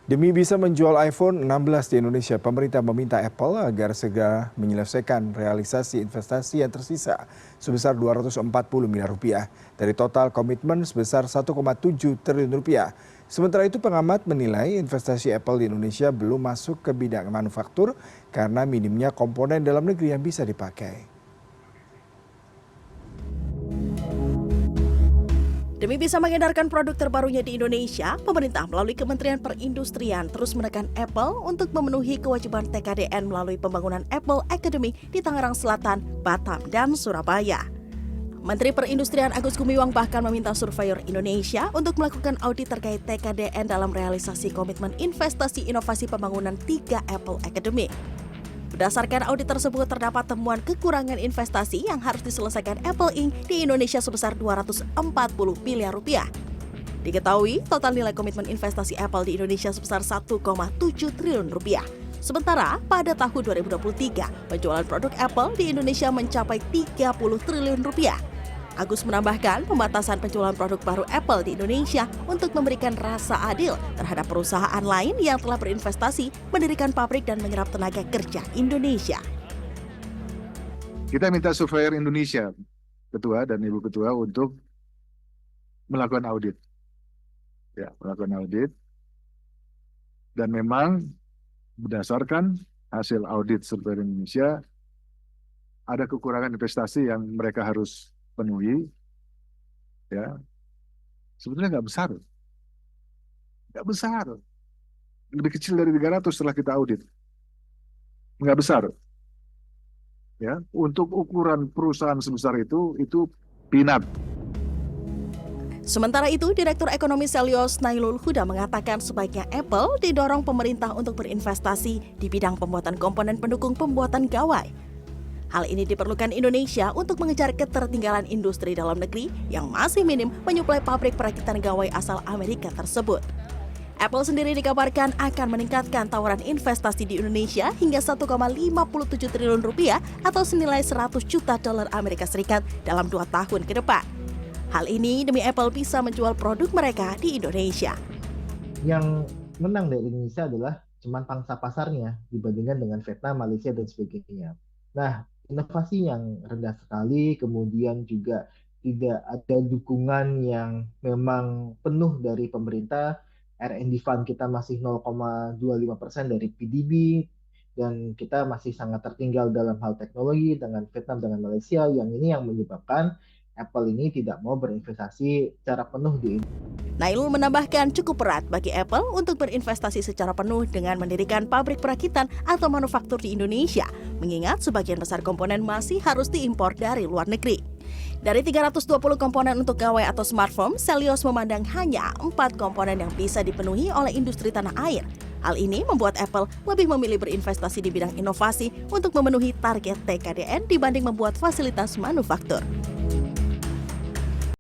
Demi bisa menjual iPhone 16 di Indonesia, pemerintah meminta Apple agar segera menyelesaikan realisasi investasi yang tersisa sebesar 240 miliar rupiah dari total komitmen sebesar 1,7 triliun rupiah. Sementara itu pengamat menilai investasi Apple di Indonesia belum masuk ke bidang manufaktur karena minimnya komponen dalam negeri yang bisa dipakai. Demi bisa mengedarkan produk terbarunya di Indonesia, pemerintah melalui Kementerian Perindustrian terus menekan Apple untuk memenuhi kewajiban TKDN melalui pembangunan Apple Academy di Tangerang Selatan, Batam, dan Surabaya. Menteri Perindustrian Agus Gumiwang bahkan meminta Surveyor Indonesia untuk melakukan audit terkait TKDN dalam realisasi komitmen investasi inovasi pembangunan 3 Apple Academy. Berdasarkan audit tersebut terdapat temuan kekurangan investasi yang harus diselesaikan Apple Inc. di Indonesia sebesar 240 miliar rupiah. Diketahui total nilai komitmen investasi Apple di Indonesia sebesar 1,7 triliun rupiah. Sementara pada tahun 2023, penjualan produk Apple di Indonesia mencapai 30 triliun rupiah. Agus menambahkan pembatasan penjualan produk baru Apple di Indonesia untuk memberikan rasa adil terhadap perusahaan lain yang telah berinvestasi, mendirikan pabrik dan menyerap tenaga kerja Indonesia. Kita minta Surveyor Indonesia, Ketua dan Ibu Ketua, untuk melakukan audit. Ya, melakukan audit. Dan memang berdasarkan hasil audit Surveyor Indonesia, ada kekurangan investasi yang mereka harus penuhi, ya, sebetulnya nggak besar, lebih kecil dari 300 setelah kita audit, nggak besar, ya, untuk ukuran perusahaan sebesar itu peanut. Sementara itu, Direktur Ekonomi Selyos Nailul Huda mengatakan sebaiknya Apple didorong pemerintah untuk berinvestasi di bidang pembuatan komponen pendukung pembuatan gawai. Hal ini diperlukan Indonesia untuk mengejar ketertinggalan industri dalam negeri yang masih minim menyuplai pabrik perakitan gawai asal Amerika tersebut. Apple sendiri dikabarkan akan meningkatkan tawaran investasi di Indonesia hingga 1,57 triliun rupiah atau senilai 100 juta dolar Amerika Serikat dalam 2 tahun ke depan. Hal ini demi Apple bisa menjual produk mereka di Indonesia. Yang menang dari Indonesia adalah cuman pangsa pasarnya dibandingkan dengan Vietnam, Malaysia, dan sebagainya. Nah, inovasi yang rendah sekali, kemudian juga tidak ada dukungan yang memang penuh dari pemerintah. R&D fund kita masih 0,25% dari PDB, dan kita masih sangat tertinggal dalam hal teknologi dengan Vietnam, dengan Malaysia, yang ini yang menyebabkan Apple ini tidak mau berinvestasi secara penuh di Indonesia. Nailul menambahkan cukup berat bagi Apple untuk berinvestasi secara penuh dengan mendirikan pabrik perakitan atau manufaktur di Indonesia, mengingat sebagian besar komponen masih harus diimpor dari luar negeri. Dari 320 komponen untuk gawai atau smartphone, Selyos memandang hanya 4 komponen yang bisa dipenuhi oleh industri tanah air. Hal ini membuat Apple lebih memilih berinvestasi di bidang inovasi untuk memenuhi target TKDN dibanding membuat fasilitas manufaktur.